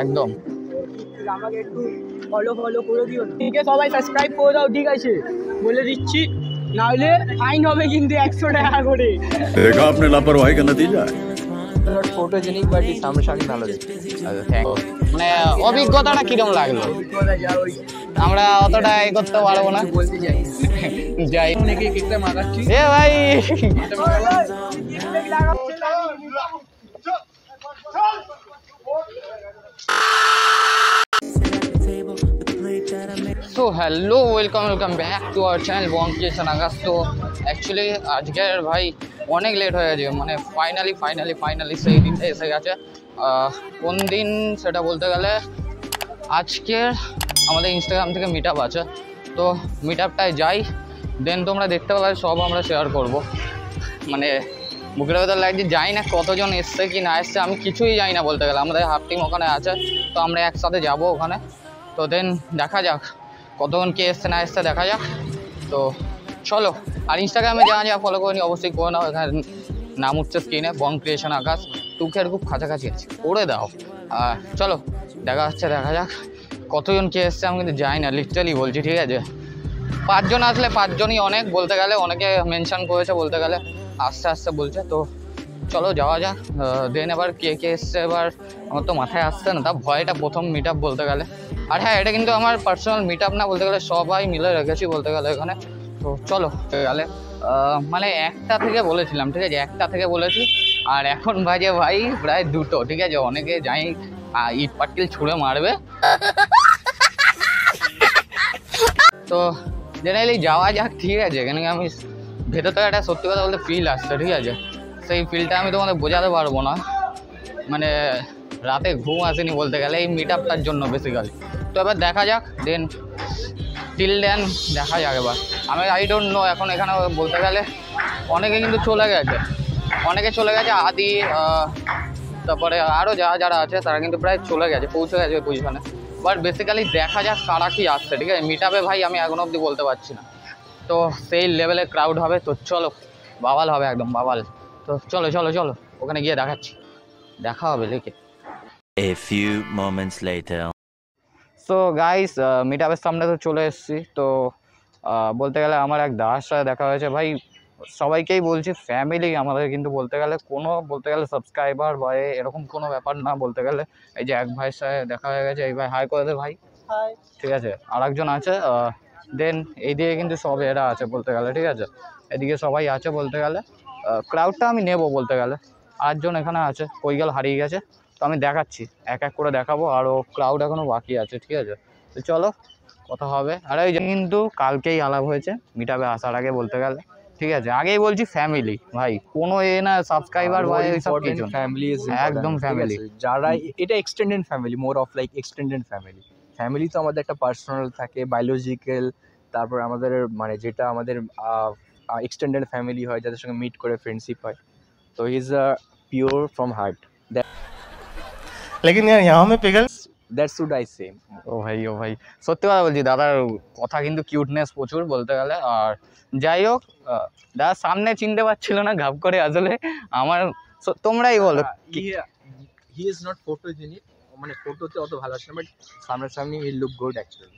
একদম আমাকে একটু ফলো করে দিও, ঠিক আছে? সবাই সাবস্ক্রাইব করে দাও, ঠিক আছে? বলে দিচ্ছি, নাহলে ফাইন হবে কিন্তু 100 টাকা করে। देखा आपने लापरवाही का नतीजा है। ফটোজেনিক বাট সামনাসামনি ভালো দেখতে। মানে অভিজ্ঞতাটা কিরকম লাগলো? আমরা অতটা এ করতে পারবো না, বলতে চাই যাই অনেকে কেকটা মাখাচ্ছি। এ ভাই so hello welcome back to our channel bong creation Akash. তো অ্যাকচুয়ালি আজকের ভাই অনেক লেট হয়ে গেছে, মানে ফাইনালি সেই দিনটা এসে গেছে। কোন দিন সেটা বলতে গেলে আজকের আমাদের ইনস্টাগ্রাম থেকে মিট আপ আছে, তো মিট আপটায় যাই, দেন তোমরা দেখতে পেলে সব আমরা শেয়ার করব। মানে বুকের ভেতর লাগছে, জানি না কতজন এসছে কি না এসছে, আমি কিছুই জানি না বলতে গেলে। আমাদের হাফ টিম ওখানে আছে, তো আমরা একসাথে যাব ওখানে। তো দেন দেখা যাক কতজন কে এসছে না এসছে, দেখা যাক। তো চলো, আর ইনস্টাগ্রামে যা ফলো করে নি অবশ্যই করে নাও। এখানে নাম উঠছে স্ক্রিনে, বং ক্রিয়েশন আকাশ। টুকের খুব কাছাকাছি আছে, করে দাও। চলো দেখা যাক কতজন কে এসছে। আমি কিন্তু যাই না, লিটারালি বলছি, ঠিক আছে? 5 জন আসলে 5 জনই অনেক বলতে গেলে, অনেকে মেনশন করেছে বলতে গেলে, আস্তে বলছে। তো চলো যাওয়া যাক। দেন এবার কে এসছে এবার আমার তো মাথায় আসছে না, তা ভয়টা প্রথম মিট আপ বলতে গেলে। আর হ্যাঁ, এটা কিন্তু আমার পার্সোনাল মিট আপ না বলতে গেলে, সবাই মিলে রেখেছি বলতে গেলে এখানে। তো চলো গেলে মানে 1টা থেকে বলেছিলাম, ঠিক আছে? 1টা থেকে বলেছি, আর এখন বাজে ভাই প্রায় 2টো, ঠিক আছে? অনেকে যাই ইট পাটকেল ছুঁড়ে মারবে। তো জেনারেলি যাওয়া যাক, ঠিক আছে? এখানে আমি ভেতর থেকে একটা সত্যি কথা বলতে ফিল আসছে, ঠিক আছে? সেই ফিলটা আমি তোমাদের বোঝাতে পারবো না। মানে রাতে ঘুম আসেনি বলতে গেলে এই মিট আপটার জন্য বেসিক্যালি। তো এবার দেখা যাক, দেন টিল দেন দেখা যাক। এবার আমি আই ডোন্ট নো, এখন এখানে বলতে গেলে অনেকে কিন্তু চলে গেছে, আদি, তারপরে আরও যারা আছে তারা কিন্তু প্রায় চলে গেছে, পৌঁছে গেছে ওই পজিশনে। বাট বেসিক্যালি দেখা যাক কারা কি আসছে, ঠিক আছে? মিট আপে ভাই আমি এখনো অবধি বলতে পারছি না, তো সেই লেভেলে ক্রাউড হবে। তো চলো, বাবাল হবে, একদম বাবাল। তো চলো ওখানে গিয়ে দেখা হবে লিখে। A few moments later. So guys, meet আপের সামনে তো চলে এসেছি। তো বলতে গেলে আমার এক দাদার সাথে দেখা হয়েছে ভাই। সবাইকেই বলছি ফ্যামিলি আমাদের, কিন্তু বলতে গেলে সাবস্ক্রাইবার বা এরকম কোনো ব্যাপার না বলতে গেলে। এই যে এক ভাইয়ের সাথে দেখা হয়ে গেছে, এই ভাই হাই করে দে ভাই, ঠিক আছে? আর একজন আছে, দেন এইদিকে কিন্তু সব এরা আছে বলতে গেলে, ঠিক আছে? এদিকে সবাই আছে বলতে গেলে। ক্রাউডটা আমি নেবো বলতে গেলে। 8 জন এখানে আছে, কই গেল হারিয়ে গেছে। তো আমি দেখাচ্ছি, এক করে দেখাবো, আরও ক্রাউড এখনও বাকি আছে, ঠিক আছে? তো চলো কথা হবে। আর ওই কিন্তু কালকেই আলাপ হয়েছে মিট আপে আসার আগে বলতে গেলে, ঠিক আছে? আগেই বলছি ফ্যামিলি ভাই, কোনো না সাবস্ক্রাইবার বা এইসব কিছু, ফ্যামিলি ইজ একদম ফ্যামিলি। যারা এটা extended family, more of like extended family তো আমাদের একটা পার্সোনাল থাকে, বায়োলজিক্যাল, তারপর আমাদের মানে যেটা আমাদের এক্সটেন্ডেড ফ্যামিলি হয়, যাদের সঙ্গে মিট করে ফ্রেন্ডশিপ হয়। তো he is pure from heart. लेकिन यार यहाँ में पिघल দ্যাটস উড আই সে। ও ভাই সত্যি কথা বলছি, দাদার কথা কিন্তু কিউটনেস প্রচুর বলতে গেলে। আর যাই হোক, দাদা সামনে চিনতে পারছিল না, ঘাপ করে আসলে আমার। তোমরাই বলো, হি ইজ নট ফটোজেনিক, মানে ফটোতে অত ভালো আসে না, বাট সামনাসামনি হি লুক গুড অ্যাকচুয়ালি।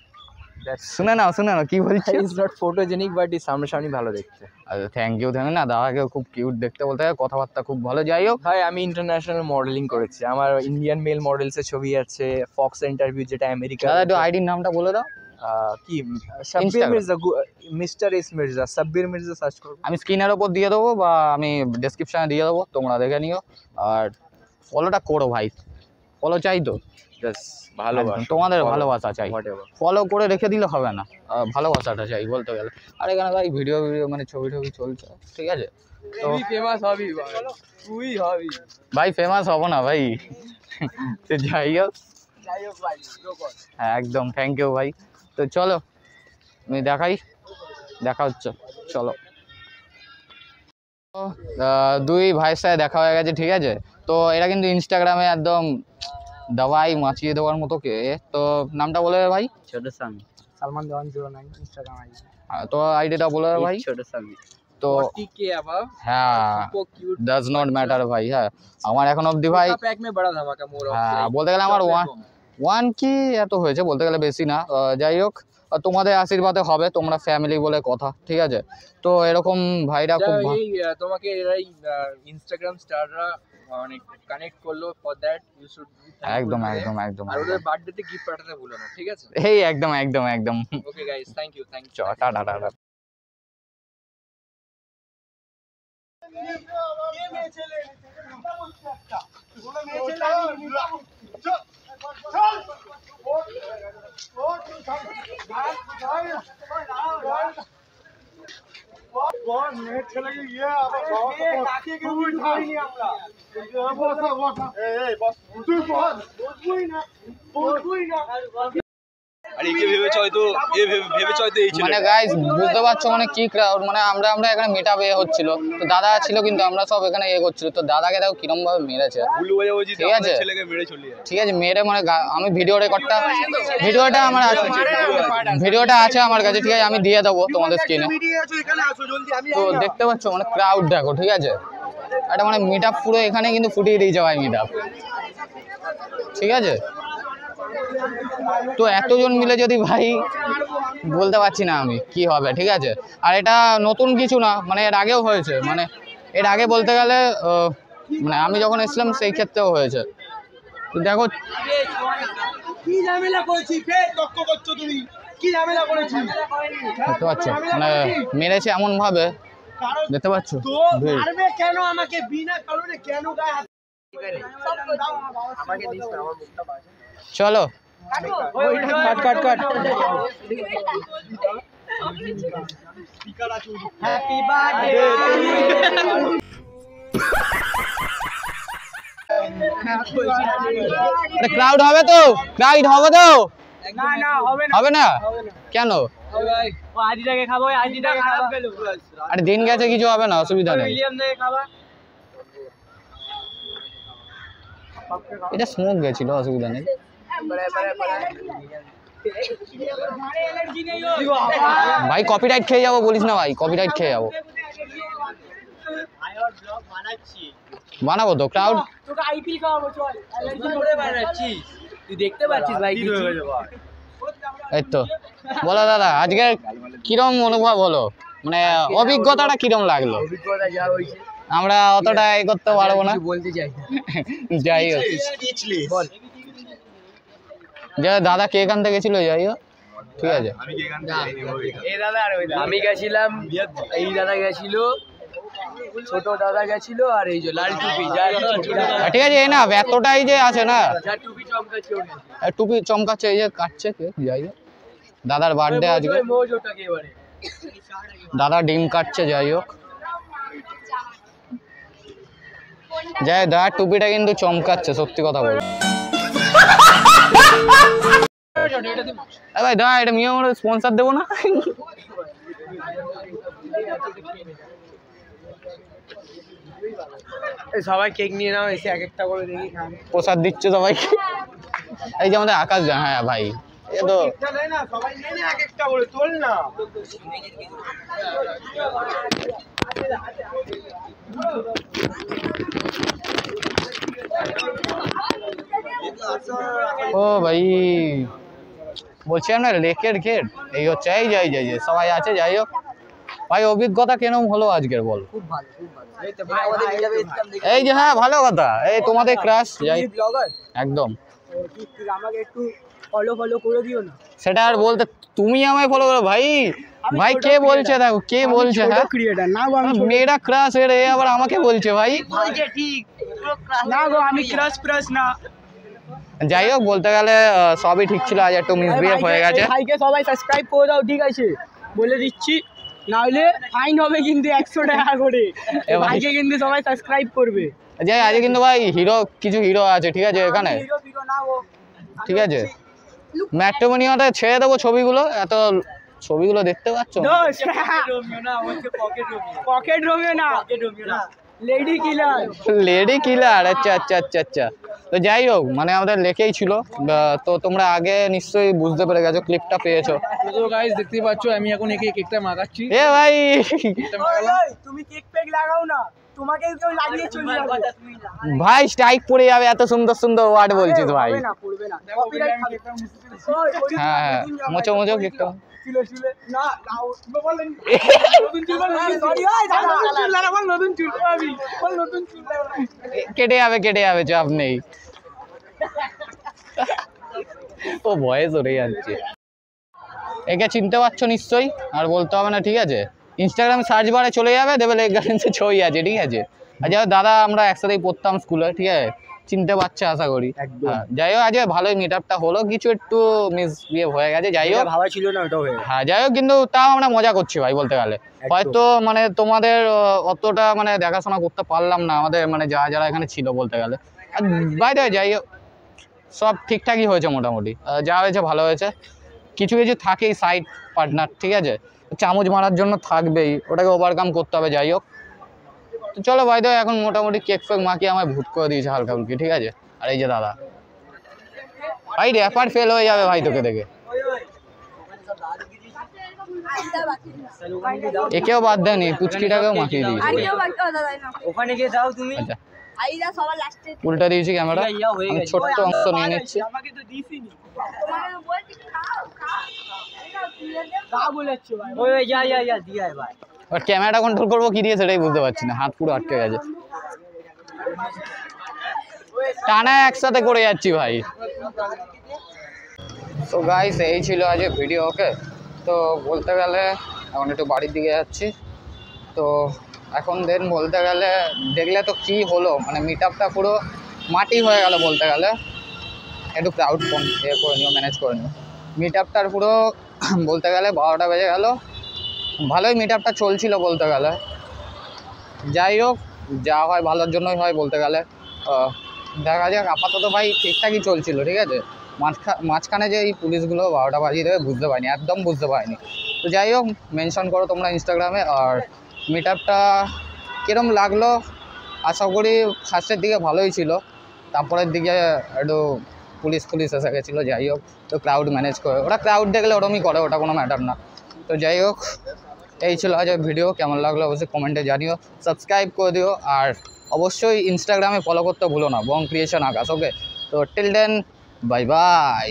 শুনে নাও কি বলছি। He is not photogenic but he সামনাসামনি ভালো দেখতে। আচ্ছা, থ্যাংক ইউ না, দাদাকেও খুব কিউট দেখতে বলতে গেলে, কথাবার্তা খুব ভালো। যাই হোক ভাই, আমি ইন্টারন্যাশনাল মডেলিং করেছি, আমার ইন্ডিয়ান মেল মডেলসের ছবি আছে, ফক্স ইন্টারভিউ যেটা আমেরিকা। দাদা একটু আইডির নামটা বলে দাও। কি Sabbir Mirza, mister S Mirza, Sabbir Mirza search করো। আমি স্ক্রিনের ওপর দিয়ে দেবো বা আমি ডেসক্রিপশনে দিয়ে দেবো, তোমরা দেখে নিও। আর ফলোটা করো ভাই, ফলো চাই তো, ভালোবাসা, তোমাদের ভালোবাসা চাই। ফলো করে রেখে দিলে হবে না, ভালোবাসাটা চাই বলতে গেলে। আর এখানে ভাই ভিডিও মানে ছবি চলছে, ঠিক আছে? তো তুই ফেমাস হবি ভাই, তুই হবি ভাই, ফেমাস হব না ভাই। তো যাই হোক ভাই, হ্যাঁ একদম, থ্যাংক ইউ ভাই। তো চলো আমি দেখা হচ্ছে, চলো। দুই ভাইয়ের সাথে দেখা হয়ে গেছে, ঠিক আছে? তো এরা কিন্তু ইনস্টাগ্রামে একদম দাওয়াই মাছিয়ে দেওয়ার মতো কে। তো নামটা বলে ভাই। ছোট সামি, সালমান দেওয়ান 09 ইনস্টাগ্রাম আইডি। তো আইডিটা বলে ভাই। ছোট সামি। তো 40K above হ্যাঁ super cute does not matter ভাই। হ্যাঁ আমার এখন অবধি ভাই पैक में बड़ा धमाका मोर ऑफ হ্যাঁ বলতে গেলে আমার ওয়ান কি এত হয়েছে বলতে গেলে বেশি না। যাই হোক তোমাদের আশীর্বাদে হবে, তোমরা ফ্যামিলি বলে কথা, ঠিক আছে। তো এরকম ভাইরা খুব এই তোমাকে এরাই ইনস্টাগ্রাম স্টাররা অনেক কানেক্ট করলো ফর দ্যাট ইউ শুড একদম একদম একদম আর ওদের বার্থডেতে গিফট পাঠাতে ভুলো না, ঠিক আছে? এই একদম একদম একদম okay guys, thank you tata tata. মানে গাইস বুঝতে পারছো মানে কি ক্রাউড, মানে আমরা এখানে মিটআপ হচ্ছিল, তো দাদা ছিল কিন্তু আমরা সব এখানে করছিল, তো দাদাকে দেখো কিরম ভাবে মেরেছে, ঠিক আছে ঠিক আছে মেরে মানে আমি ভিডিওটা আছে আমার কাছে, ঠিক আছে আমি দিয়ে দেবো তোমাদের স্ক্রিনে। তো দেখতে পাচ্ছ মানে ক্রাউড দেখো, ঠিক আছে একটা মানে মিটআপ পুরো এখানে কিন্তু ফুটিয়ে দিয়েছে ভাই মিটআপ, ঠিক আছে। তো এতজন মিলে যদি ভাই বলতে পারছি না আমি কি হবে, ঠিক আছে। আর এটা নতুন কিছু না, মানে এর আগেও হয়েছে, মানে এর আগে বলতে গেলে মানে আমি যখন এসেছিলাম সেই ক্ষেত্রেও হয়েছে। তো দেখো কি ঝামেলা করেছি, ফের তক্ক করছো তুমি, কি ঝামেলা করেছি দেখতে পাচ্ছ মানে মেরেছে এমন ভাবে, দেখতে পাচ্ছ তো মারবে কেন আমাকে বিনা কারণে, কেন গায়ে হাত আমাকে দিস না, আমার মুখটা বাজে। চলো কাট হ্যাপি বার্থডে ক্রাউড হবে তো, না না হবে না কেন? ও আজিটাকে খাবো, আজিটাকে খারাপ গেল, আরে দিন গেছে কিছু হবে না, অসুবিধা নেই। উইলিয়াম থেকে খাবা, এটা স্মোক গেছিল, অসুবিধা নেই। ভাই কপিরাইট খেয়ে যাবো বলিস না ভাই, কপিরাইট খেয়ে যাবো। বানাবো তো ক্রাউড, তোকে আইপিএল খাওয়াবো, চল অ্যালার্জি করে বানাচ্ছি, তুই দেখতে পাচ্ছিস ভাই কি হয়ে যাবে। এই তো বলো দাদা আজকে কিরম অনুভব হলো, মানে অভিজ্ঞতাটা কিরম লাগলো? অভিজ্ঞতা যা হইছে আমরা অতটা এই করতে পারবো না, বলতে চাই যাই হোক বল। যে দাদা কে এখান থেকে গেছিল, যাই হোক ঠিক আছে। আমি গেছিলাম, এই দাদা গেছিল, ছোট দাদা গেছিল, আর এই যে লাল টুপি ঠিক আছে এই না এতটাই যে আছে না, যা টুপি চমকাচ্ছে, টুপি চমকাচ্ছে, এই যে কাটছে কে, যাই হোক দাদার বার্থডে আজকে, দাদা ডিম কাটছে, যাই হোক যাই দাদার টুপিটা কিন্তু চমকাচ্ছে, সত্যি কথা বল ভাই দাদা, এটা মিও আমরা স্পন্সর দেবো না? সবাই কেক নিয়ে নাও, এসে এক একটা করে দেখি প্রসাদ দিচ্ছে সবাইকে। এই যে আমাদের আকাশ, হ্যাঁ ভাই এ তো সবাই এক একটা করে তোল না। ও ভাই বলছিলাম না লেকের গেট এই হচ্ছে, এই যাই যাই যাই সবাই আছে, যাই হোক ভাই অভিজ্ঞতা কেরম হলো আজকের বল? খুব ভালো, খুব ভালো। এই যে হ্যাঁ ভালো কথা, এই তোমাদের ক্রাশ, যাই ব্লগার একদম আমাকে একটু ফলো করে দিও না। সেটা আর বলতে, তুমি আমায় ফলো করো ভাই, ভাই কে বলছে, দেখো কে বলছে, হ্যাঁ ক্রিয়েটর না গো, আমি মেয়েরা ক্রাশ এর, এ আবার আমাকে বলছে ভাই, বলছে ঠিক না গো, আমি ক্রাশ না। যাই হোক বলতে গেলে সবই ঠিক ছিল, আজ একটু মিসবিহেভ হয়ে গেছে। ভাইকে সবাই সাবস্ক্রাইব করে দাও, ঠিক আছে বলে দিচ্ছি, না হলে ফাইন হবে কিন্তু 100 টাকা করে। ভাইকে কিন্তু সবাই সাবস্ক্রাইব করবে। যাই আজকে কিন্তু ভাই কিছু হিরো আছে, ঠিক আছে এখানে, ঠিক আছে ম্যাট্রিমোনিয়াতে ছেড়ে দেবো ছবিগুলো, এত ছবিগুলো দেখতে পাচ্ছ, পকেট রোমিও না, লেডি কিলার। লেডি কিলার, আচ্ছা আচ্ছা আচ্ছা আচ্ছা। তো যাই হোক মানে আমাদের লেখেই ছিল, তো তোমরা আগে নিশ্চয়ই বুঝতে পেরে গেছো, ক্লিপটা পেয়েছো। তো গাইস দেখতেই পাচ্ছ আমি এখন একে কেকটা মাখাচ্ছি। এ ভাই তুমি কেক পেক লাগাও না, তোমাকে কেউ লাগিয়ে চলে যাবে ভাই, স্ট্রাইক পড়ে যাবে, এত সুন্দর সুন্দর ওয়ার্ড বলছিস ভাই। পড়বে না পড়বে না, কপিরাইট খাবে। হ্যাঁ হ্যাঁ, মোচো মোচো কেকটা। চুলে চুলে না লাও বলেন নতুন চুল সরি ওই দাদা চুল না বল, নতুন চুল পাবি বল, নতুন চুল কেটে যাবে, চাপ নেই। ও ভয়ে সরে যাচ্ছে। একে চিনতে পারছো নিশ্চয়ই, আর বলতে হবে না, ঠিক আছে? ইনস্টাগ্রামে সার্চ বারে চলে যাবে, দেবে লেগ গার্ডেন্সে ছবি আছে, ঠিক আছে? আর যাই হোক দাদা আমরা একসাথেই পড়তাম স্কুলে, ঠিক আছে? চিনতে পারছে আশা করি। হ্যাঁ, যাই হোক আজ ভালোই মিট আপটা হলো, কিছু একটু মিসবিহেভ হয়ে গেছে, যাই হোক ভাবা ছিল না ওটাও হয়ে। হ্যাঁ যাই হোক, কিন্তু তাও আমরা মজা করছি ভাই বলতে গেলে। হয়তো মানে তোমাদের অতটা মানে দেখাশোনা করতে পারলাম না, আমাদের মানে যারা এখানে ছিল বলতে গেলে। আর বাইরে যাই হোক সব ঠিকঠাকই হয়েছে মোটামুটি, যা হয়েছে ভালো হয়েছে। কিছু কিছু থাকেই সাইড পার্টনার, ঠিক আছে? চামচ মারার জন্য থাকবেই, ওটাকে ওভারকাম করতে হবে। যাই হোক তো চলো ভাই, এখন মোটামুটি কেক ফেক মাখিয়ে আমায় ভূত করে দিয়েছে হালকা ফুলকি, ঠিক আছে? আর এই যে দাদা ভাই, র্যাপার ফেল হয়ে যাবে ভাই তোকে দেখে। একেও বাদ দেয়নি, পুচকিটাকেও মাখিয়ে দিয়েছে। ওখানে গিয়ে দাও তুমি। আচ্ছা উল্টা দিয়েছি ক্যামেরা, আমি ছোট্ট অংশ নিয়ে নিচ্ছি। আমাকে তো দিছিনি, কা বলেছো ভাই? ওই ওই যা দিয়া ভাই। আর ক্যামেরাটা কন্ট্রোল করবো কি দিয়ে সেটাই বুঝতে পারছি না, হাত পুরো আটকে গেছে। টানা একসাথে করে যাচ্ছি ভাই। তো গাইস এই ছিল আজ ভিডিও, ওকে? তো বলতে গেলে এখন একটু বাড়ির দিকে যাচ্ছি। তো এখন দেন বলতে গেলে দেখলে তো কি হলো, মানে মিট আপটা পুরো মাটি হয়ে গেল বলতে গেলে। একটু ক্রাউড কম করে নিও, ম্যানেজ করে নিও। মিট আপটার পুরো বলতে গেলে 12টা বেজে গেল, ভালোই মিট আপটা চলছিল বলতে গেলে। যাই হোক যা হয় ভালোর জন্যই হয় বলতে গেলে। দেখা যাক, আপাতত ভাই ঠিকঠাকই চলছিল, ঠিক আছে? মাঝখানে যে এই পুলিশগুলো 12টা বাজিয়ে দেবে বুঝতে পারিনি, একদম বুঝতে পারিনি। তো যাই হোক মেনশন করো তোমরা ইনস্টাগ্রামে। আর মিট আপটা কীরকম লাগলো, আশা করি ফার্স্টের দিকে ভালোই ছিল, তারপরের দিকে একটু পুলিশ এসে গেছিলো। যাই হোক তো ক্রাউড ম্যানেজ করে, ওরা ক্রাউড দেখলে ওরমই করে, ওটা কোনো ম্যাটার না। তো যাই হোক এই ছিল আজ ভিডিও, কেমন লাগলো অবশ্যই কমেন্টে জানিও, সাবস্ক্রাইব করে দিও। আর অবশ্যই ইনস্টাগ্রামে ফলো করতে ভুলো না, বং ক্রিয়েশন আকাশ, ওকে? তো টিল দেন বাই বাই।